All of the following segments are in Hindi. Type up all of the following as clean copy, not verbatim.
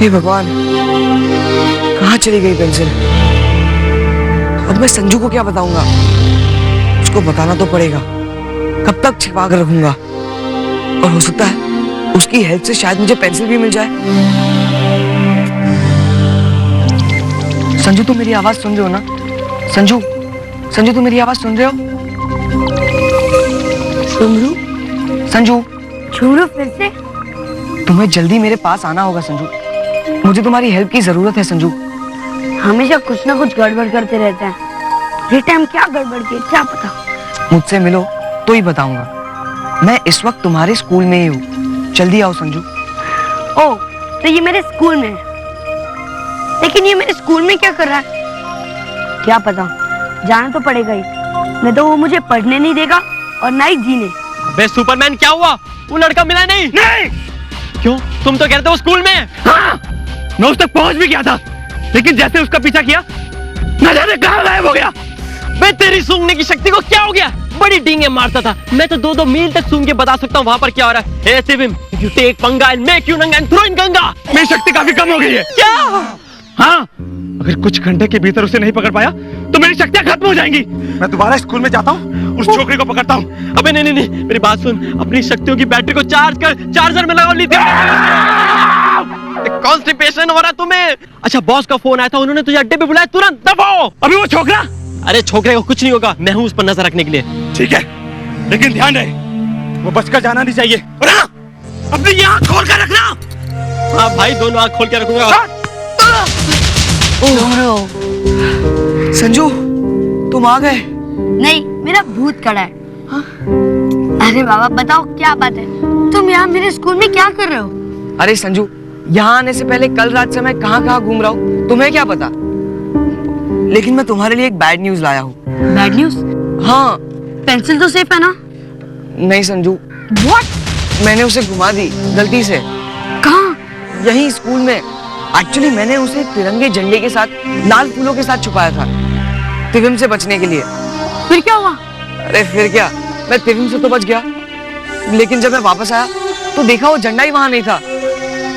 हे भगवान, कहाँ चली गई पेंसिल? अब मैं संजू को क्या बताऊंगा? उसको बताना तो पड़ेगा। कब तक छिपा कर रखूंगा? और हो सकता है उसकी हेल्प से शायद मुझे पेंसिल भी मिल जाए। संजू, तुम मेरी आवाज सुन रहे हो ना? संजू, संजू, तुम मेरी आवाज सुन रहे हो? संजू, झुमरू, फिर से? तुम्हें जल्दी मेरे पास आना होगा संजू। मुझे तुम्हारी हेल्प की जरूरत है संजू। हमेशा कुछ ना कुछ गड़बड़ करते रहते हैं। ये टाइम क्या गड़बड़ की, क्या पता? मुझसे मिलो तो ही बताऊंगा। मैं इस वक्त तुम्हारे स्कूल में ही हूँ। जल्दी आओ संजू। ओह, तो ये मेरे स्कूल में है। लेकिन ये मेरे स्कूल में क्या कर रहा है? क्या पता, जाना तो पड़ेगा ही। नहीं तो वो मुझे पढ़ने नहीं देगा और ना ही जीने। अबे सुपरमैन, क्या हुआ? वो लड़का मिला नहीं? नहीं! क्यों? तुम तो कहते हो स्कूल में है। हाँ, मैं उस तक पहुंच भी गया था, लेकिन जैसे उसका पीछा किया, न जाने कहां गायब हो गया। बे, तेरी सूंघने की शक्ति को क्या हो गया? बड़ी डींगे मारता था। मैं तो 2-2 मील तक सूंघ के बता सकता हूँ वहां पर क्या हो रहा है। Hey, Sivim, if you take पंगा, I'll make you नंगा and throw in गंगा। मेरी शक्ति काफी कम हो गई है। क्या? हाँ, अगर कुछ घंटे के भीतर उसे नहीं पकड़ पाया तो मेरी शक्तियां खत्म हो जाएंगी। मैं दोबारा स्कूल में जाता हूँ, उस छोकरी को पकड़ता हूँ। अबे नहीं नहीं नहीं, मेरी बात सुन। अपनी शक्तियों की बैटरी को चार्ज कर, चार्जर में लगाओ लिथियम। कॉन्स्टिपेशन हो रहा तुम्हें। अच्छा, बॉस का फोन आया था, उन्होंने तुझे अड्डे पे बुलाया, तुरंत दफाओ। अभी वो छोकरा? अरे छोकरे को कुछ नहीं होगा, मैं हूँ उस पर नजर रखने के लिए। ठीक है, लेकिन ध्यान रहे, वो बचकर जाना नहीं चाहिए। और हाँ, अपनी ये आँख खोल कर रखना। हाँ भाई, दोनों आँख खोल के रखूंगा। संजू, तुम आ गए? नहीं, मेरा भूत खड़ा है। हाँ? अरे बाबा, बताओ क्या बात है? तुम यहाँ मेरे स्कूल में क्या कर रहे हो? अरे संजू, यहाँ आने से पहले कल रात से मैं कहाँ घूम रहा हूँ, तुम्हें क्या पता? लेकिन मैं तुम्हारे लिए एक बैड न्यूज लाया हूँ। Bad news? हाँ। पेंसिल तो सेफ है ना? नहीं संजू। What? मैंने उसे घुमा दी गलती से। कहाँ? यही स्कूल में। एक्चुअली मैंने उसे तिरंगे झंडे के साथ लाल फूलों के साथ छुपाया था, तिविम से बचने के लिए। फिर क्या हुआ? अरे फिर क्या, मैं तिविम से तो बच गया, लेकिन जब मैं वापस आया तो देखा वो झंडा ही वहां नहीं था।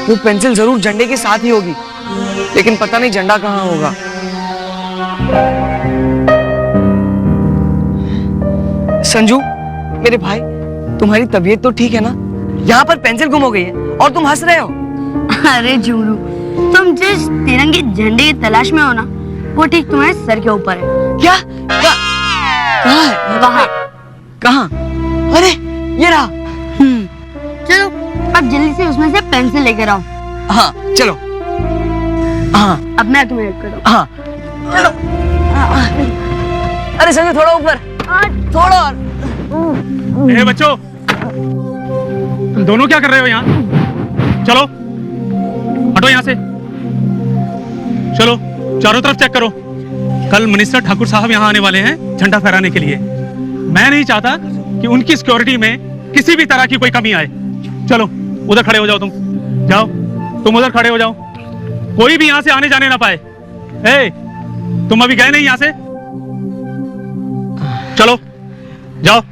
वो पेंसिल जरूर झंडे के साथ ही होगी, लेकिन पता नहीं झंडा कहाँ होगा। संजू, मेरे भाई, तुम्हारी तबीयत तो ठीक है ना? यहाँ पर पेंसिल गुम हो गई है और तुम हंस रहे हो। अरे झुमरू, तुम जिस तिरंगे झंडे की तलाश में हो ना, वो ठीक तुम्हारे सर के ऊपर है। क्या? कहाँ है? वहाँ। कहाँ? अरे ये रहा। चलो, अब जल्दी से उसमें से पेंसिल लेकर आओ। हाँ चलो। हाँ, अब मैं तुम्हें हेल्प करूँ। हाँ चलो। अरे संजू, थोड़ा ऊपर, थोड़ा और। ए बच्चों, तुम दोनों क्या कर रहे हो यहाँ? चलो हटो यहाँ से। चलो चारों तरफ चेक करो। कल मिनिस्टर ठाकुर साहब यहाँ आने वाले हैं झंडा फहराने के लिए। मैं नहीं चाहता कि उनकी सिक्योरिटी में किसी भी तरह की कोई कमी आए। चलो उधर खड़े हो जाओ, तुम जाओ, तुम उधर खड़े हो जाओ। कोई भी यहाँ से आने जाने ना पाए। ए, तुम अभी गए नहीं यहाँ से? चलो जाओ।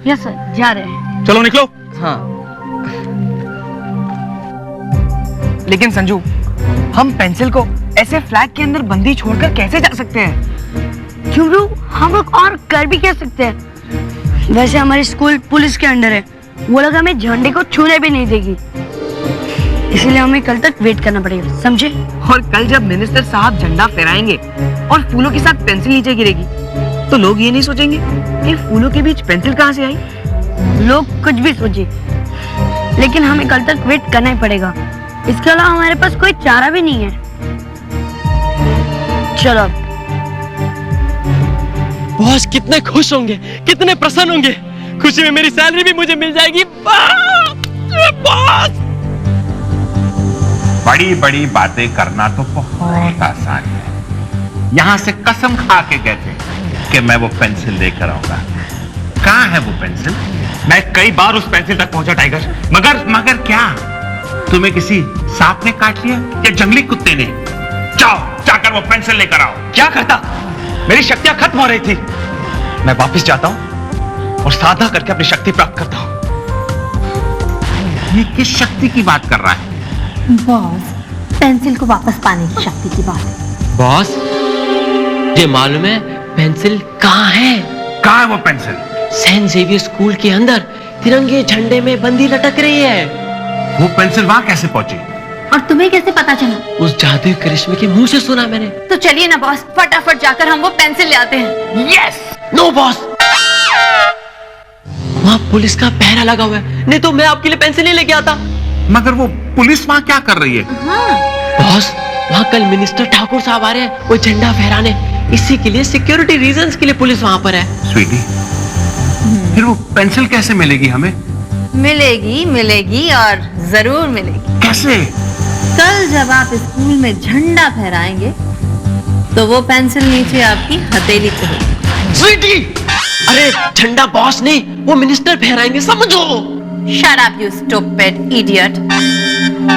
यस सर, जा रहे हैं। चलो निकलो। हाँ, लेकिन संजू, हम पेंसिल को ऐसे फ्लैग के अंदर बंदी छोड़कर कैसे जा सकते हैं? झुमरू, हम लोग और कर भी क्या सकते हैं? वैसे हमारी स्कूल पुलिस के अंडर है, वो लोग हमें झंडे को छूने भी नहीं देगी, इसलिए हमें कल तक वेट करना पड़ेगा, समझे? और कल जब मिनिस्टर साहब झंडा फहराएंगे और फूलों के साथ पेंसिल नीचे गिरेगी, तो लोग ये नहीं सोचेंगे कि फूलों के बीच पेंसिल कहाँ से आई? लोग कुछ भी सोचे, लेकिन हमें कल तक वेट करना ही पड़ेगा। इसके अलावा हमारे पास कोई चारा भी नहीं है। चलो। बॉस कितने खुश होंगे, कितने प्रसन्न होंगे। खुशी में मेरी सैलरी भी मुझे मिल जाएगी। बॉस, बड़ी बड़ी बातें करना तो बहुत आसान है। यहाँ से कसम खा के कहते कि मैं वो पेंसिल लेकर आऊंगा। कहाँ है वो पेंसिल? मैं कई बार उस पेंसिल तक पहुंचा टाइगर, मगर क्या तुम्हें किसी सांप ने काट लिया या जंगली कुत्ते ने? जाओ, जाकर वो पेंसिल लेकर आओ। क्या करता? मेरी शक्तियां खत्म हो रही थी। मैं वापस जाता हूं और साधना करके अपनी शक्ति प्राप्त करता हूं। ये किस शक्ति की बात कर रहा है? बॉस, पेंसिल को वापस पाने की शक्ति की बात है। बॉस, ये मालूम है पेंसिल कहाँ है? कहाँ है वो पेंसिल? सेंट जेवियर स्कूल के अंदर तिरंगे झंडे में बंदी लटक रही है। वो पेंसिल वहां कैसे पहुंची? और तुम्हें कैसे पता चला? उस जादुई करिश्मे के मुंह से सुना मैंने। तो चलिए ना बॉस, फटाफट जाकर हम वो पेंसिल ले आते हैं। यस! नो बॉस, वहाँ पुलिस का पहरा लगा हुआ है, नहीं तो मैं आपके लिए पेंसिल नहीं लेके आता। मगर वो पुलिस वहां क्या कर रही है? बॉस, वहाँ कल मिनिस्टर ठाकुर साहब आ रहे हैं वो झंडा फहराने, इसी के लिए सिक्योरिटी रीजंस के लिए पुलिस वहाँ पर है। स्वीटी, फिर वो पेंसिल कैसे मिलेगी हमें? मिलेगी मिलेगी और जरूर मिलेगी। कैसे? कल जब आप स्कूल में झंडा फहराएंगे तो वो पेंसिल नीचे आपकी हथेली पे होगी। स्वीटी! अरे झंडा बॉस नहीं, वो मिनिस्टर फहराएंगे, समझो। Shut up you stupid idiot.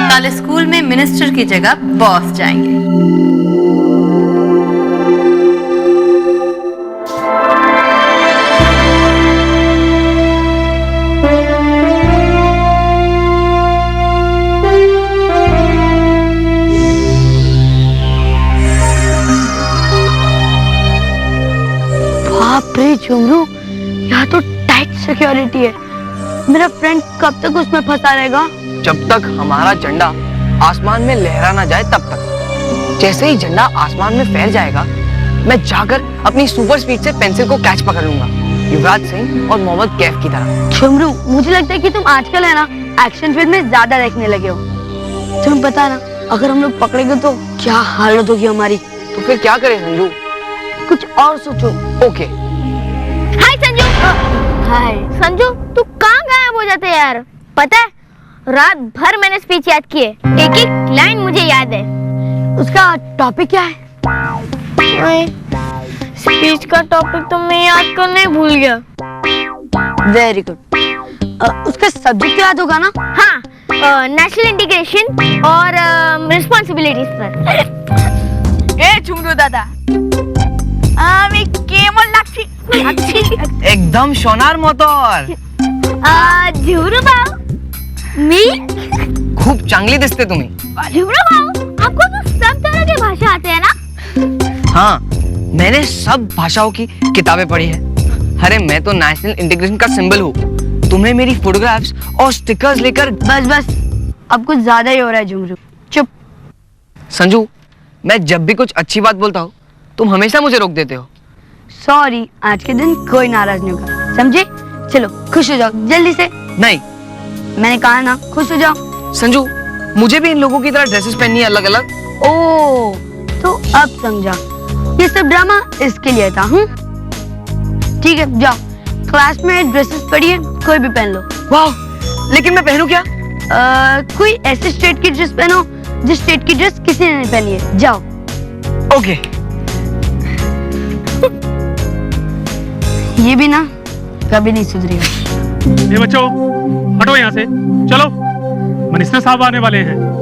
कल स्कूल में मिनिस्टर की जगह बॉस जाएंगे। बाप रे झुमरू, यहाँ तो टाइट सिक्योरिटी है। मेरा फ्रेंड कब तक उसमें फंसा रहेगा? जब तक हमारा झंडा आसमान में लहरा ना जाए तब तक। जैसे ही झंडा आसमान में फैल जाएगा, मैं जाकर अपनी सुपर स्पीड से पेंसिल को कैच पकड़ लूंगा, युवराज सिंह और मोहम्मद कैफ की तरह। झुमरू, मुझे लगता है कि तुम आजकल है ना एक्शन फिल्म में ज्यादा देखने लगे हो। तुम्हें पता है ना, अगर हम लोग पकड़े गए तो क्या हालत होगी हमारी। तो फिर क्या करें संजू? कुछ और सोचो। ओके। हाय संजू। हाय संजू, तू कहाँ गायब हो जाते यार? पता है, रात भर मैंने स्पीच याद की है, एक एक लाइन मुझे याद है। उसका टॉपिक क्या है? स्पीच का टॉपिक तो मैं याद करने भूल गया। Very good. उसका सब्जेक्ट याद होगा ना? हाँ, नेशनल इंटीग्रेशन और रिस्पॉन्सिबिलिटीज पर। ए झुमरू दादा, আমি কেমন লাগছি? एकदम सोनार मोटर। झुमरू भाऊ, मी खूप चांगली दिसते तुम्ही। झुमरू भाऊ, आपको तो सब तरह के भाषा आते हैं ना? हाँ, मैंने सब भाषाओं की किताबें पढ़ी है। अरे मैं तो नेशनल इंटीग्रेशन का सिंबल हूँ। तुम्हें मेरी फोटोग्राफ्स और स्टिकर्स लेकर। बस अब कुछ ज्यादा ही हो रहा है झुमरू, चुप। संजू, मैं जब भी कुछ अच्छी बात बोलता हूँ तुम हमेशा मुझे रोक देते हो। सॉरी, आज के दिन कोई नाराज नहीं होगा, समझे? चलो खुश हो जाओ जल्दी से। नहीं, मैंने कहा ना, खुश हो जाओ। संजू, मुझे भी इन लोगों की तरह ड्रेसेस पहननी है अलग अलग। ओ, तो अब समझा, ये सब ड्रामा इसके लिए था। ठीक है, जाओ, क्लास में ड्रेसेस पड़ी है, कोई भी पहन लो। वाह, लेकिन मैं पहनूं क्या? कोई ऐसे स्टेट की ड्रेस पहनो जिस स्टेट की ड्रेस किसी ने नहीं पहनी है। जाओ। ओके। ये भी ना कभी नहीं सुधरेगा। ये बच्चों, हटो यहाँ से, चलो, मिनिस्टर साहब आने वाले हैं।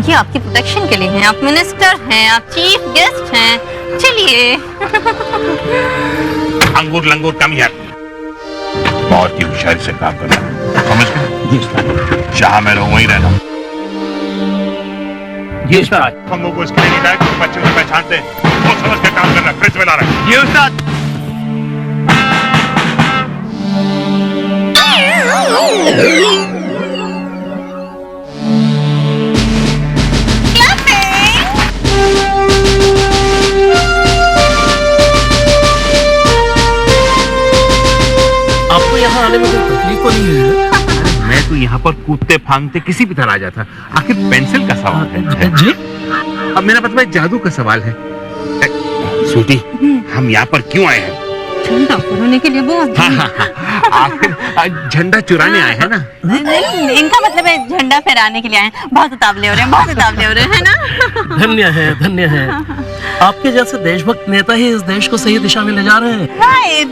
ये आपकी प्रोटेक्शन के लिए हैं, आप मिनिस्टर हैं, आप चीफ गेस्ट हैं। चलिए। अंगूर लंगूर कम यार, बहुत ही होशियारी से काम करना, समझ गए? जहां मैं रहूं वहीं रहना। ये उस्ताद। हम लोग को इसके लिए नहीं लाए कि बच्चे को पहचानते हैं, वो समझ के काम करना, फ्रिज में ला रहे। ये उस्ताद। आपको यहाँ आने में कोई तकलीफ तो नहीं हुई ना? अरे मैं तो यहाँ पर कूदते फांगते किसी भी तरह आ जाता, आखिर पेंसिल का सवाल है। जी? अब मेरा मतलब जादू का सवाल है। स्वीटी, हम यहाँ पर क्यों आए हैं? झंडा फहराने के लिए बॉस। हाँ हाँ हाँ, आखिर झंडा चुराने आए हैं ना? नहीं, इनका मतलब है झंडा फहराने के लिए आए हैं। बहुत उतावले हो रहे हैं, बहुत उतावले हो रहे हैं ना। धन्य है, धन्य है। आपके जैसे देशभक्त नेता ही इस देश को सही दिशा में ले जा रहे हैं। राइट।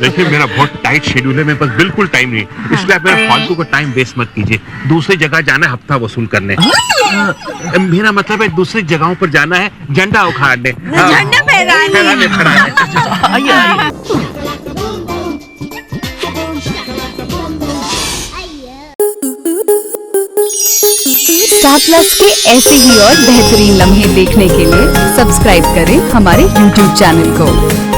देखिए मेरा बहुत टाइट शेड्यूल है, मेरे पास बिल्कुल टाइम नहीं, इसलिए आप मेरा फालतू का टाइम वेस्ट मत कीजिए। दूसरी जगह जाना है हफ्ता वसूल करने। मेरा मतलब है दूसरी जगहों पर जाना है झंडा उखाड़ने, झंडा फहराने। आइए आइए। स्टार प्लस के ऐसे ही और बेहतरीन लम्हे देखने के लिए सब्सक्राइब करें हमारे YouTube चैनल को।